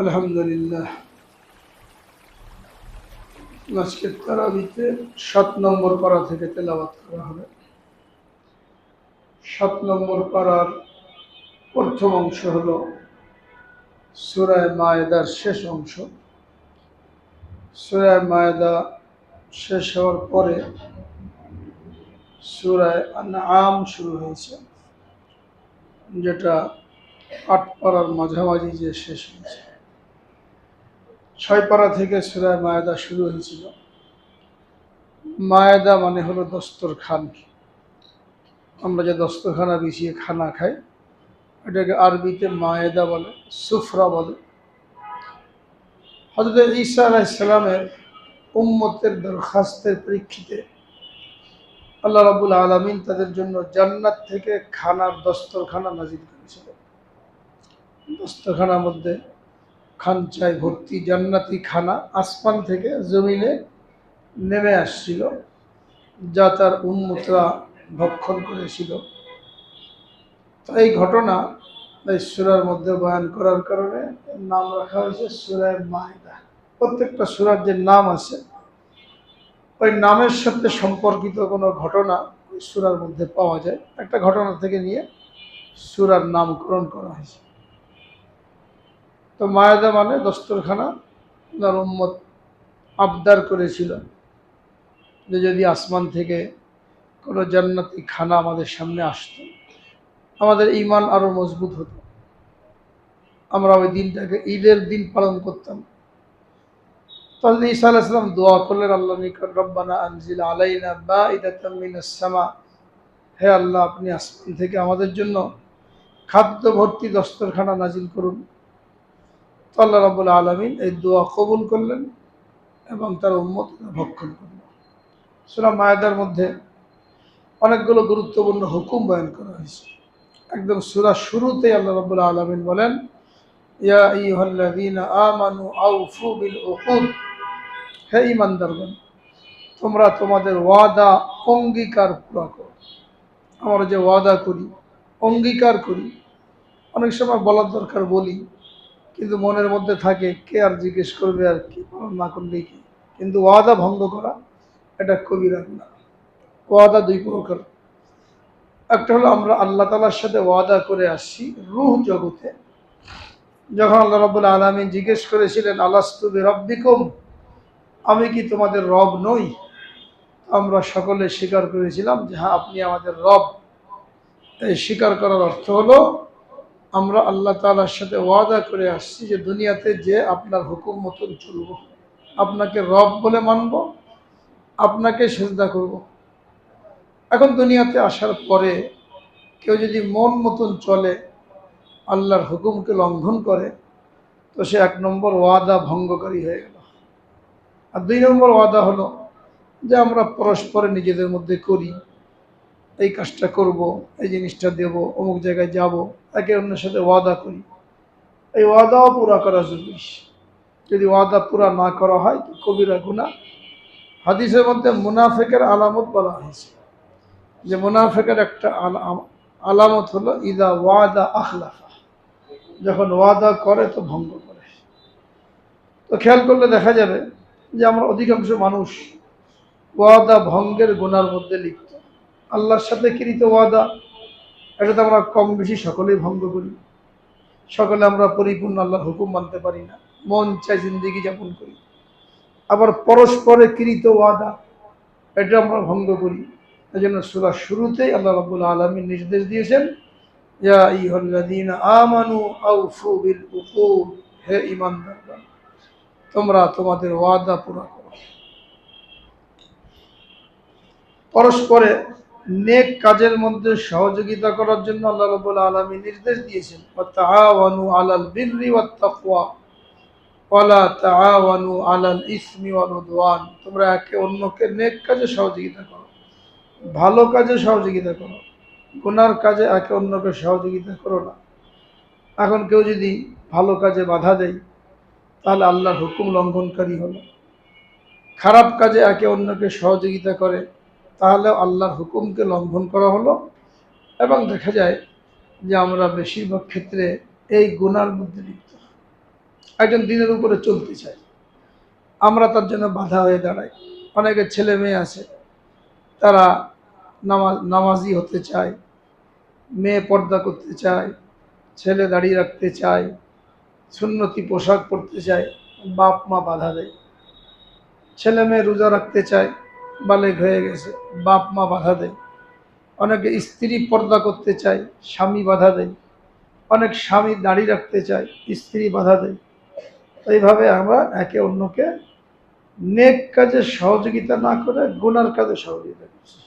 আলহামদুলিল্লাহ। আজকে তারাবিতে ৭ নম্বর পারা থেকে তেলাওয়াত করা হবে। ৭ নম্বর পারার প্রথম অংশ হল সূরা মায়েদার শেষ অংশ। সূরা মায়েদা শেষ হওয়ার পরে সূরা আনআম শুরু হয়েছে, যেটা ৮ পারার মাঝামাঝি যে শেষ হয়েছে। ৬ পারা থেকে সূরা মায়েদা শুরু হয়েছিল। মায়েদা মানে হলো দস্তরখান। আমরা যে দস্তরখানা বিছিয়ে খানা খাই, এটাকে আরবিতে মায়েদা বলে, সুফরা বলে। হযরত ঈসা আলাইহিস সালামের উম্মতের দরখাস্তের প্রেক্ষিতে আল্লাহ রাব্বুল আলামিন তাদের জন্য জান্নাত থেকে খানার দস্তরখানা নাজিল করেছিলেন। দস্তরখানার মধ্যে খানচায় ভর্তি জান্নাতি খানা আসমান থেকে জমিনে নেমে আসছিল, যা তার উম্মতরা ভক্ষণ করেছিল। তো এই ঘটনা এই সূরার মধ্যে বয়ান করার কারণে নাম রাখা হয়েছে সূরা মায়েদা। প্রত্যেকটা সূরার যে নাম আছে, ওই নামের সাথে সম্পর্কিত কোনো ঘটনা ওই সূরার মধ্যে পাওয়া যায়। একটা ঘটনা থেকে নিয়ে সূরার নামকরণ করা হয়েছে। তো মায়েদা মানে দস্তরখানা। তার উম্মত আবদার করেছিল যে যদি আসমান থেকে কোনো জান্নাতি খানা আমাদের সামনে আসতো, আমাদের ঈমান আরো মজবুত হতো, আমরা ওই দিনটাকে ঈদের দিন পালন করতাম। তাহলে ঈসা আলাইহিস সালাম দোয়া করলেন আল্লাহর নিকট, রব্বানা আনজিল আলাইনা মাইদাতাম মিনাস সামা, হে আল্লাহ, আপনি আসমান থেকে আমাদের জন্য খাদ্য ভর্তি দস্তরখানা নাজিল করুন। তো আল্লাহ রাব্বুল আলামিন এই দোয়া কবুল করলেন এবং তার উম্মত ভক্ষণ করল। সূরা মায়েদার মধ্যে অনেকগুলো গুরুত্বপূর্ণ হুকুম বয়ান করা হয়েছে। একদম সূরা শুরুতেই আল্লাহ রাব্বুল আলামিন বলেন, ইয়া আইয়ুহাল্লাযীনা আমানু আউফু বিল উকুদ, হে ঈমানদারগণ, তোমরা তোমাদের ওয়াদা অঙ্গীকার পুরা করো। আমরা যে ওয়াদা করি, অঙ্গীকার করি, অনেক সময় বলার দরকার বলি, কিন্তু মনের মধ্যে থাকে কে আর জিজ্ঞেস করবে, আর কি পালন না করলে কি। কিন্তু ওয়াদা ভঙ্গ করা এটা কবিরা গুনাহ। ওয়াদা দুই প্রকার। একটা হলো আমরা আল্লাহ তাআলার সাথে ওয়াদা করে আসছি রূহ জগতে। যখন আল্লাহ রাব্বুল আলামিন জিজ্ঞেস করেছিলেন, আলাস্তু বিরাব্বিকুম, আমি কি তোমাদের রব নই? আমরা সকলে স্বীকার করেছিলাম যে হ্যাঁ, আপনি আমাদের রব। এই স্বীকার করার অর্থ হলো আমরা আল্লাহ তাআলার সাথে ওয়াদা করে আসছি যে দুনিয়াতে যে আপনার হুকুম মতন চলব, আপনাকে রব বলে মানব, আপনাকে সিজদা করব। এখন দুনিয়াতে আসার পরে কেউ যদি মন মতন চলে, আল্লাহর হুকুমকে লঙ্ঘন করে, তো সে ১ নম্বর ওয়াদা ভঙ্গকারী হয়ে গেল। আর ২ নম্বর ওয়াদা হলো যে আমরা পরস্পরে নিজেদের মধ্যে করি, এই কাজটা করব, এই জিনিসটা দেব, অমুক জায়গায় যাব, একে অন্যের সাথে ওয়াদা করি। এই ওয়াদাও পুরা করা জরুরি। যদি ওয়াদা পুরা না করা হয় তো কবিরা গুনাহ। হাদিসের মধ্যে মুনাফিকের আলামত বলা হয়েছে যে মুনাফিকের একটা আলামত হলো ইদা ওয়াদা আখলাফা, যখন ওয়াদা করে তো ভঙ্গ করে। তো খেয়াল করলে দেখা যাবে যে আমরা অধিকাংশ মানুষ ওয়াদা ভঙ্গের গুনার মধ্যে লিপ্ত। আল্লাহর সাথে কৃত ওয়াদা, এটা তো আমরা কম বেশি সকলেই ভঙ্গ করি। সকলে আমরা পরিপূর্ণ আল্লাহর হুকুম মানতে পারি না, মন চাই জিন্দেগি যাপন করি। আবার পরস্পরে কৃত ওয়াদা, এটা আমরা ভঙ্গ করি। এই জন্য সূরা শুরুতেই আল্লাহ রাব্বুল আলামিন নির্দেশ দিয়েছেন, ইয়া আইয়ুহাল্লাযীনা আমানু আউফু বিল উকুদ, হে ঈমানদারগণ, তোমরা তোমাদের ওয়াদা পুরা করো। পরস্পরে নেক কাজের মধ্যে সহযোগিতা করার জন্য আল্লাহ রাব্বুল আলামিন নির্দেশ দিয়েছেন, ওয়াতাআওয়ানু আলাল বিররি ওয়াত তাকওয়া ওয়ালা তাআওয়ানু আলাল ইসমি ওয়াল উদওয়ান, তোমরা একে অন্যকে নেক কাজে সহযোগিতা করো, ভালো কাজে সহযোগিতা করো, গুনার কাজে একে অন্যকে সহযোগিতা করো না। এখন কেউ যদি ভালো কাজে বাধা দেয়, তাহলে আল্লাহর হুকুম লঙ্ঘনকারী হলো। খারাপ কাজে একে অন্যকে সহযোগিতা করে, তাহলে আল্লাহর হুকুমকে লঙ্ঘন করা হলো। এবং দেখা যায় যে আমরা বেশিরভাগ ক্ষেত্রে এই গুনার মধ্যে লিপ্ত। একজন দিনের উপরে চলতে চায়, আমরা তার জন্য বাধা হয়ে দাঁড়াই। অনেকে ছেলে মেয়ে আছে, তারা নামাজি হতে চায়, মেয়ে পর্দা করতে চায়, ছেলে দাড়ি রাখতে চায়, সুন্নতি পোশাক পরতে চায়, বাপ মা বাধা দেয়। ছেলে মেয়ে রোজা রাখতে চায়, বালেগ হয়ে গেছে, বাপ মা বাধা দেয়। অনেকে স্ত্রী পর্দা করতে চায়, স্বামী বাধা দেয়। অনেক স্বামী দাড়ি রাখতে চায়, স্ত্রী বাধা দেয়। এইভাবে আমরা একে অন্যকে নেক কাজে সহযোগিতা না করে গুনার কাজে সহযোগিতা করছি,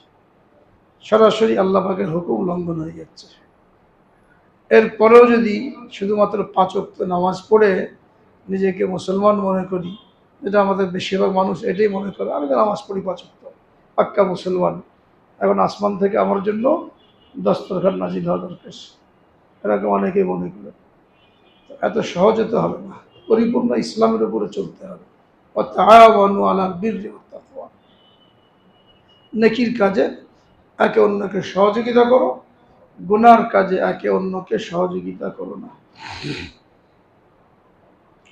সরাসরি আল্লাহ পাকের হুকুম লঙ্ঘন হয়ে যাচ্ছে। এরপরেও যদি শুধুমাত্র 5 ওয়াক্ত নামাজ পড়ে নিজেকে মুসলমান মনে করি, যেটা আমাদের বেশিরভাগ মানুষ এটাই মনে করে, আমি তো নামাজ পড়ি 5 ওয়াক্ত, পাক্কা মুসলমান, এখন আসমান থেকে আমার জন্য দস্তরখান নাজিল হওয়া দরকার, এরকম অনেকেই মনে করে। এত সহজ হতে হবে না, পরিপূর্ণ ইসলামের উপরে চলতে হবে। ওয়াতাআওয়ানু আলাল বিররি ওয়াত তাকওয়া, নেকির কাজে একে অন্যকে সহযোগিতা করো, গুনার কাজে একে অন্যকে সহযোগিতা করো না।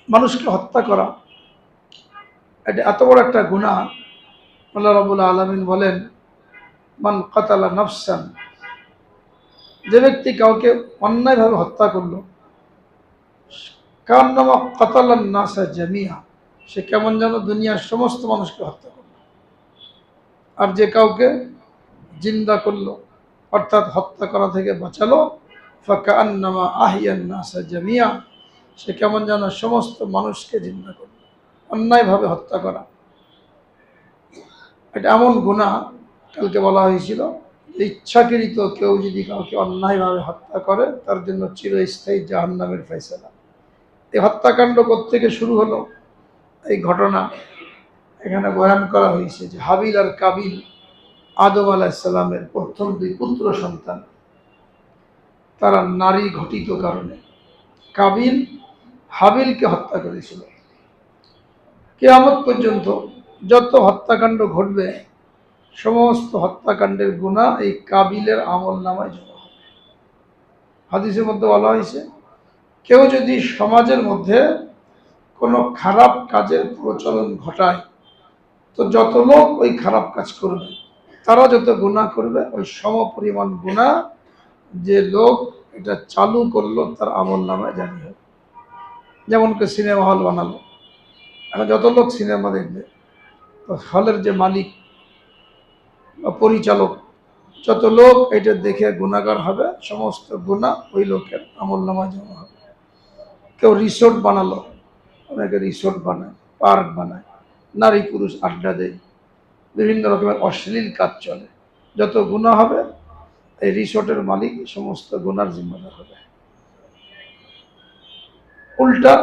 মানুষকে হত্যা করা এটা এত বড় একটা গুনাহ, আল্লাহ রাব্বুল আলামিন বলেন, মান কাতালা নাফসান, যে ব্যক্তি কাউকে অন্যায়ভাবে হত্যা করলো, কান্নামা কাতালান নাসা জামিয়া, সে কেমন যেন দুনিয়ার সমস্ত মানুষকে হত্যা করলো। আর যে কাউকে জিন্দা করলো, অর্থাৎ হত্যা করা থেকে বাঁচালো, ফাকান্নামা আহিয়ান নাসা জামিয়া, সে কেমন যেন সমস্ত মানুষকে জিন্দা করলো। অন্যায়ভাবে হত্যা করা এটা এমন গুনাহ, কালকে বলা হয়েছিল যে ইচ্ছাকৃত কেউ যদি কাউকে অন্যায়ভাবে হত্যা করে, তার জন্য চিরস্থায়ী জাহান্নামের ফয়সালা। এই হত্যাকাণ্ড কোত্থেকে শুরু হলো? এই ঘটনা এখানে বয়ান করা হয়েছে যে হাবিল আর কাবিল, আদম আলাইহিস সালামের প্রথম 2 পুত্র সন্তান, তারা নারী ঘটিত কারণে কাবিল হাবিলকে হত্যা করেছিল। কিয়ামত পর্যন্ত যত হত্যাকাণ্ড ঘটবে, সমস্ত হত্যাকাণ্ডের গুনাহ এই কাবিলের আমলনামায় জমা হবে। হাদিসের মধ্যে বলা হয়েছে, কেউ যদি সমাজের মধ্যে কোনো খারাপ কাজের প্রচলন ঘটায়, তো যত লোক ওই খারাপ কাজ করবে, তারা যত গুনাহ করবে, ওই সমপরিমাণ গুনাহ যে লোক এটা চালু করলো তার আমলনামায় জারি হবে। যেমন কি সিনেমা হল বানালো, এখন যত লোক সিনেমা দেখবে, তো হলের যে মালিক বা পরিচালক, যত লোক এটা দেখে গুনাহগার হবে, সমস্ত গুনাহ ওই লোকের আমলনামায় জমা হবে। কেউ রিসোর্ট বানালো, অনেকে রিসোর্ট বানায়, পার্ক বানায়, নারী পুরুষ আড্ডা দেয়, বিভিন্ন রকমের অশ্লীল কাজ চলে, যত গুনাহ হবে এই রিসোর্টের মালিক সমস্ত গুনার জিম্মাদার হবে। উল্টা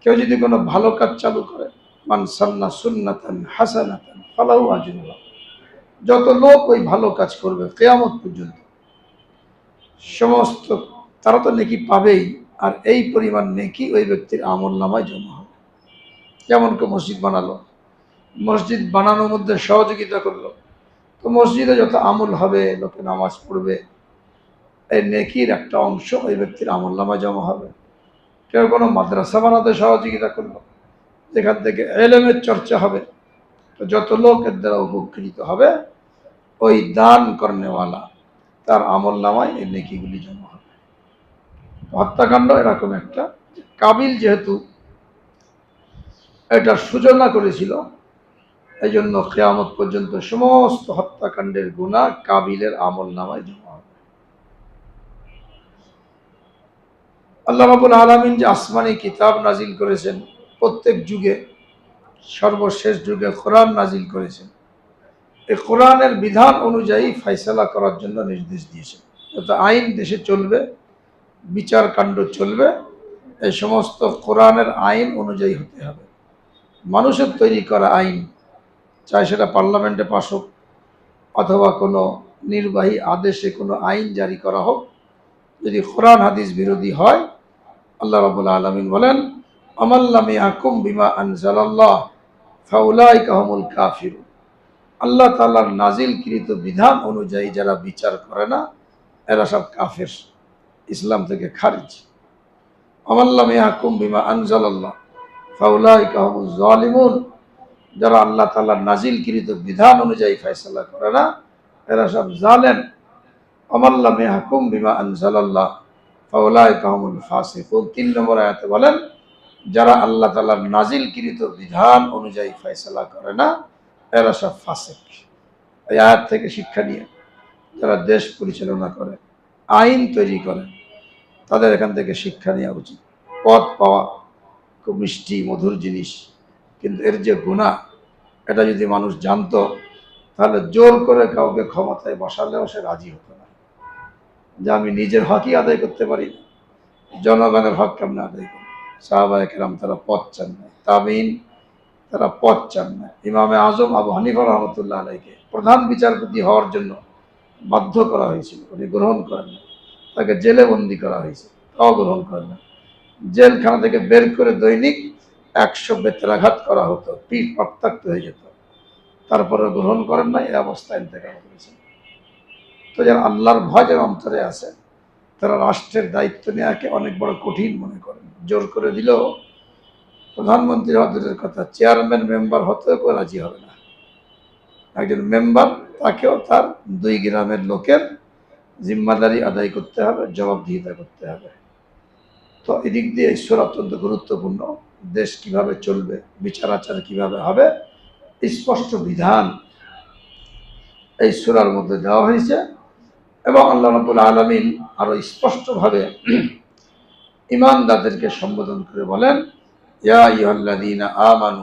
কেউ যদি কোনো ভালো কাজ চালু করে, মান সান্না সুন্নাতান হাসানাতান ফালাহু আজরুহা, যত লোক ওই ভালো কাজ করবে কিয়ামত পর্যন্ত, সমস্ত তারা তো নেকি পাবেই, আর এই পরিমাণ নেকি ওই ব্যক্তির আমলনামায় জমা হবে। যেমন কেউ মসজিদ বানালো, মসজিদ বানানোর মধ্যে সহযোগিতা করলো, তো মসজিদে যত আমল হবে, লোকে নামাজ পড়বে, এই নেকির একটা অংশ ওই ব্যক্তির আমলনামায় জমা হবে। কেউ কোনো মাদ্রাসা বানাতে সহযোগিতা করলো, যেখান থেকে ইলমের চর্চা হবে, তো যত লোক এর দ্বারা উপকৃত হবে, ওই দান করনেওয়ালা তার আমলনামায় এই নেকিগুলি জমা হবে। হত্যাকাণ্ড এরকম একটা, কাবিল যেহেতু এটা সূচনা করেছিল, এই জন্য কিয়ামত পর্যন্ত সমস্ত হত্যাকাণ্ডের গুনাহ কাবিলের আমলনামায় জমা হবে। আল্লাহ রাব্বুল আলামিন যে আসমানি কিতাব নাজিল করেছেন, প্রত্যেক যুগে সর্বশেষ যুগে কোরআন নাজিল করেছেন, এই কোরআনের বিধান অনুযায়ী ফয়সালা করার জন্য নির্দেশ দিয়েছেন। যত আইন দেশে চলবে, বিচার কাণ্ড চলবে, এই সমস্ত কোরআনের আইন অনুযায়ী হতে হবে। মানুষের তৈরি করা আইন, চাই সেটা পার্লামেন্টে পাস হোক অথবা কোনো নির্বাহী আদেশে কোনো আইন জারি করা হোক, যদি কোরআন হাদিস বিরোধী হয়, আল্লাহ রাব্বুল আলামিন বলেন, আমাল্লাম ইয়াহকুম বিমা আনজালাল্লাহ ফাউলাইকা হুমুল কাফিরুন, আল্লাহ তাআলার নাজিলকৃত বিধান অনুযায়ী যারা বিচার করে না, এরা সব কাফের, ইসলাম থেকে খারিজ। আমাল্লাম ইয়াহকুম বিমা আনজালাল্লাহ ফাউলাইকা হুমুজ জালিমুন, যারা আল্লাহ তাআলার নাজিলকৃত বিধান অনুযায়ী ফয়সালা করে না, এরা সব জালেম। আমাল্লাম ইয়াহকুম বিমা আনজালাল্লাহ ফাউলাইকা হুমুল ফাসিকুন। ৩ নম্বর আয়াতে বলেন, যারা আল্লাহ তাআলার নাজিলকৃত বিধান অনুযায়ী ফয়সালা করে না, এরা সব ফাসিক। এই আয়াত থেকে শিক্ষা নিয়ে যারা দেশ পরিচালনা করে, আইন তৈরি করে, তাদের এখান থেকে শিক্ষা নেওয়া উচিত। পদ পাওয়া খুব মিষ্টি মধুর জিনিস, কিন্তু এর যে গুনাহ, এটা যদি মানুষ জানতো, তাহলে জোর করে কাউকে ক্ষমতায় বসালেও সে রাজি হতো না। যে আমি নিজের হকই আদায় করতে পারি না, জনগণের হক কেমন আদায় করি? সাহাবায়ে কেরাম তারা পদ চান না, তাবিঈন তারা পদ চান না। ইমামে আজম আবু হানিফা রহমতুল্লাহ আলাইকে প্রধান বিচারপতি হওয়ার জন্য বাধ্য করা হয়েছিল, উনি গ্রহণ করেন না। তাকে জেলে বন্দি করা হয়েছে, তাও গ্রহণ করেন না। জেলখানা থেকে বের করে দৈনিক 100 বেত্রাঘাত করা হতো, পিঠ রক্তাক্ত হয়ে যেত, তারপরে গ্রহণ করেন না। এই অবস্থা ইন্তেকাল করেছেন। তো যারা আল্লাহর ভয় যারা অন্তরে আছে, তারা রাষ্ট্রের দায়িত্ব নেওয়াকে অনেক বড় কঠিন মনে করেন। জোর করে দিলেও প্রধানমন্ত্রী হওয়া দূরের কথা, চেয়ারম্যান মেম্বার হতেও কেউ রাজি হবে না। একজন মেম্বার, তাকেও তার 2 গ্রামের লোকের জিম্মাদারি আদায় করতে হবে, জবাবদিহিতা করতে হবে। তো এদিক দিয়ে ঈশ্বর অত্যন্ত গুরুত্বপূর্ণ। দেশ কিভাবে চলবে, বিচার আচার কিভাবে হবে, স্পষ্ট বিধান এই সূরার মধ্যে দেওয়া হয়েছে। এবং আল্লাহ রাব্বুল আলামিন আরো স্পষ্টভাবে ঈমানদারদেরকে সম্বোধন করে বলেন, ইয়া আইয়ুহাল্লাযীনা আমানু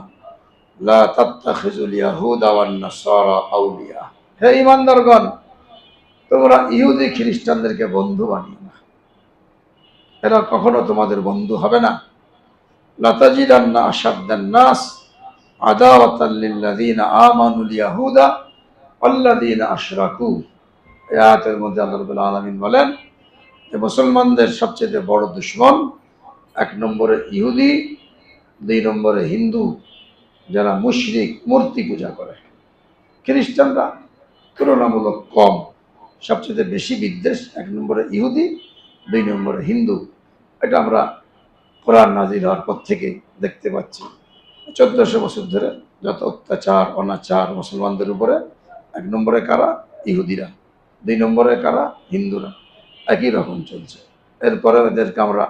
লা তাত্তাখিযুল ইয়াহুদা ওয়ান নাসারা আউলিয়া। হে ঈমানদারগণ, তোমরা ইহুদি খ্রিস্টানদেরকে বন্ধু বানিও না, এরা কখনো তোমাদের বন্ধু হবে না। লাতাজিদান্না আশাদ্দান নাস আদাওয়াতাল লিল্লাযীনা আমানুল ইয়াহুদা ওয়াল্লাযীনা আশরাকু। এই আয়াতের মধ্যে আল্লাহ রাব্বুল আলামিন বলেন যে মুসলমানদের সবচেয়ে বড় দুশমন 1 নম্বরে ইহুদি, 2 নম্বরে হিন্দু যারা মুশরিক, মূর্তি পূজা করে। খ্রিস্টানরা তুলনামূলক কম, সবচেয়ে বেশি বিদ্বেষ 1 নম্বরে ইহুদি, 2 নম্বরে হিন্দু। এটা আমরা কোরআন নাজিল হওয়ার পর থেকে দেখতে পাচ্ছি। 1400 বছর ধরে যত অত্যাচার অনাচার মুসলমানদের উপরে, 1 নম্বরে কারা? ইহুদিরা, 2 নম্বরে কারা? হিন্দুরা। একই রকম চলছে। এরপরে এদেরকে আমরা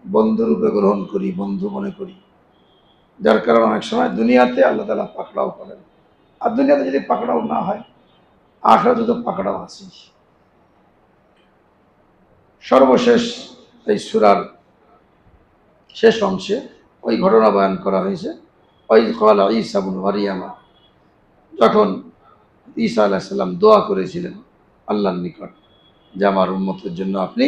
বন্ধুরূপে গ্রহণ করি, বন্ধু মনে করি, যার কারণে অনেক সময় দুনিয়াতে আল্লাহ তাআলা পাকড়াও করেন। আর দুনিয়াতে যদি পাকড়াও না হয়, আখিরাতে তো পাকড়াও আছে। সর্বশেষ এই সূরার শেষ অংশে ওই ঘটনা বয়ান করা হয়েছে। ওই ক্বালা ঈসা ইবনে মারইয়াম, যখন ঈসা আলাইহিস সালাম দোয়া করেছিলেন আল্লাহর নিকট যে আমার উম্মতের জন্য আপনি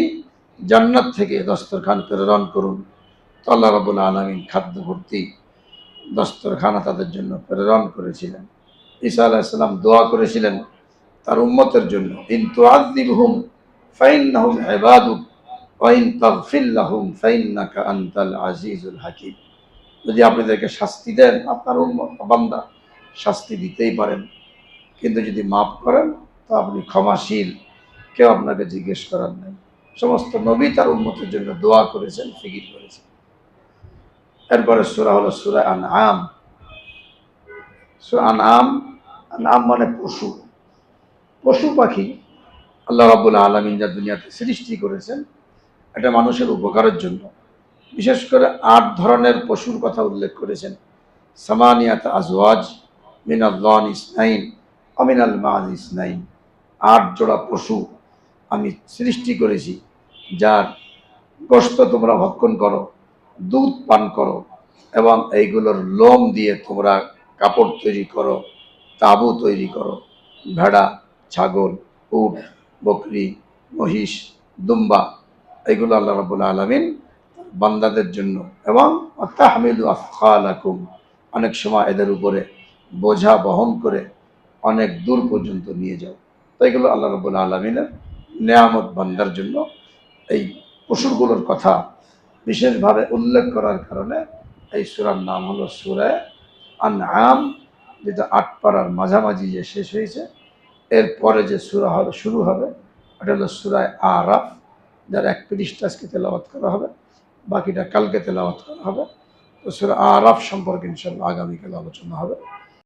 জান্নাত থেকে দস্তরখান প্রেরণ করুন। তো আল্লাহ রাব্বুল আলামিন খাদ্য ভর্তি দস্তরখানা তাদের জন্য প্রেরণ করেছিলেন। ঈসা আলাইহিস সালাম দোয়া করেছিলেন তার উম্মতের জন্য, ইন তুআযিবহুম ফাইন্নাহুম ইবাদুক ওয়া ইন তাগফির লাহুম ফাইন্নাকা আনতাল আজিজুল হাকীম। যদি আপনি তাদেরকে শাস্তি দেন, আপনার উম্মত বান্দা, শাস্তি দিতেই পারেন, কিন্তু যদি মাফ করেন তো আপনি ক্ষমাশীল, কেউ আপনাকে জিজ্ঞেস করার নেই। সমস্ত নবী তার উম্মতের জন্য দোয়া করেছেন, ফিকির করেছেন। এরপরে সূরা হলো সূরা আনআম। সূরা আনআম, আনআম মানে পশু, পশু পাখি আল্লাহ রাব্বুল আলামিন যা দুনিয়াতে সৃষ্টি করেছেন, এটা মানুষের উপকারের জন্য। বিশেষ করে 8 ধরনের পশুর কথা উল্লেখ করেছেন। সামানিয়াত আজওয়াজ মিনাল যান ইসনাইন ওয়া মিনাল মা'জ ইসনাইন। 8 জোড়া পশু আমি সৃষ্টি করেছি, যার গোশত তোমরা ভক্ষণ করো, দুধ পান করো, এবং এইগুলোর লোম দিয়ে তোমরা কাপড় তৈরি করো, তাঁবু তৈরি করো। ভেড়া, ছাগল, উট, বকরি, মহিষ, দুম্বা, এইগুলো আল্লাহ রাব্বুল আলামিন বান্দাদের জন্য। এবং তাহমিলু আফখালাকুম, অনেক সময় এদের উপরে বোঝা বহন করে অনেক দূর পর্যন্ত নিয়ে যাও। তো এগুলো আল্লাহ রাব্বুল আলামিনের নেয়ামত বান্দার জন্য। এই পশুগুলোর কথা বিশেষভাবে উল্লেখ করার কারণে এই সূরার নাম হলো সূরা আনআম, যেটা 8 পারার মাঝামাঝি যে শেষ হয়েছে। এরপরে যে সূরা হবে, শুরু হবে, এটা হলো সূরা আরাফ, যার 1 পৃষ্ঠা আজকে তেলাওয়াত করা হবে। বাকিটা কালকে তেলাওয়াত করা হবে। তো সূরা আরাফ সম্পর্কে ইনশাআল্লাহ আগামীকাল আলোচনা হবে।